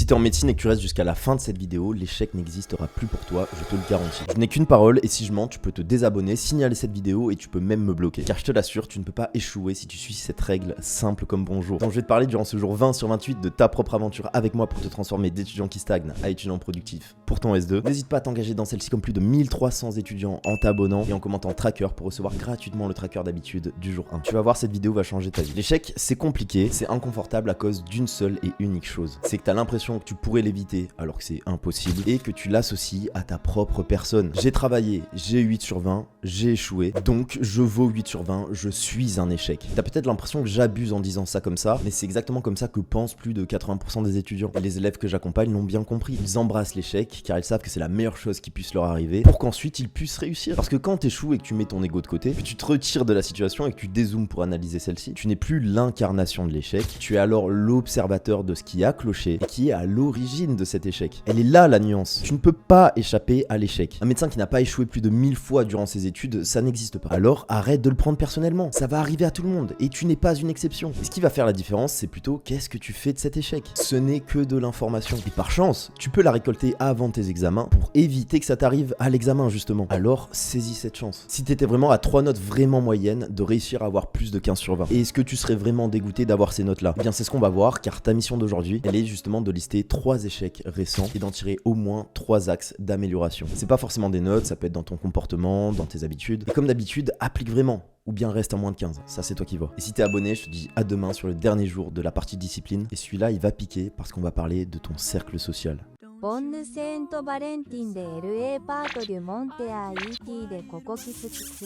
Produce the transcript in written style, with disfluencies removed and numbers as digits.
t'es en médecine et que tu restes jusqu'à la fin de cette vidéo, l'échec n'existera plus pour toi, je te le garantis. Je n'ai qu'une parole et si je mens, tu peux te désabonner, signaler cette vidéo et tu peux même me bloquer. Car je te l'assure, tu ne peux pas échouer si tu suis cette règle simple comme bonjour. Donc je vais te parler durant ce jour 20 sur 28 de ta propre aventure avec moi pour te transformer d'étudiant qui stagne à étudiant productif pour ton S2. N'hésite pas à t'engager dans celle-ci comme plus de 1300 étudiants en t'abonnant et en commentant tracker pour recevoir gratuitement le tracker d'habitude du jour 1. Tu vas voir, cette vidéo va changer ta vie. L'échec, c'est compliqué, c'est inconfortable à cause d'une seule et unique chose. C'est que tu as l'impression que tu pourrais l'éviter alors que c'est impossible et que tu l'associes à ta propre personne. J'ai travaillé, j'ai 8 sur 20, j'ai échoué, donc je vaux 8 sur 20, je suis un échec. T'as peut-être l'impression que j'abuse en disant ça comme ça, mais c'est exactement comme ça que pensent plus de 80% des étudiants. Et les élèves que j'accompagne l'ont bien compris. Ils embrassent l'échec car ils savent que c'est la meilleure chose qui puisse leur arriver pour qu'ensuite ils puissent réussir. Parce que quand t'échoues et que tu mets ton ego de côté, que tu te retires de la situation et que tu dézoomes pour analyser celle-ci, tu n'es plus l'incarnation de l'échec, tu es alors l'observateur de ce qui a cloché et qui est à l'origine de cet échec. Elle est là la nuance. Tu ne peux pas échapper à l'échec. Un médecin qui n'a pas échoué plus de 1000 fois durant ses études, ça n'existe pas. Alors arrête de le prendre personnellement. Ça va arriver à tout le monde et tu n'es pas une exception. Et ce qui va faire la différence, c'est plutôt qu'est-ce que tu fais de cet échec. Ce n'est que de l'information. Et par chance, tu peux la récolter avant tes examens pour éviter que ça t'arrive à l'examen justement. Alors saisis cette chance. Si t'étais vraiment à 3 notes vraiment moyennes, de réussir à avoir plus de 15 sur 20. Et est-ce que tu serais vraiment dégoûté d'avoir ces notes là? Eh bien c'est ce qu'on va voir car ta mission d'aujourd'hui, elle est justement de lister 3 échecs récents et d'en tirer au moins 3 axes d'amélioration. C'est pas forcément des notes, ça peut être dans ton comportement, dans tes habitudes. Et comme d'habitude, applique vraiment. Ou bien reste à moins de 15, ça c'est toi qui vois. Et si t'es abonné, je te dis à demain sur le dernier jour de la partie discipline. Et celui-là, il va piquer parce qu'on va parler de ton cercle social. ボンヌセントバレンティンで LA パートリュモンテア ET でここキツキツ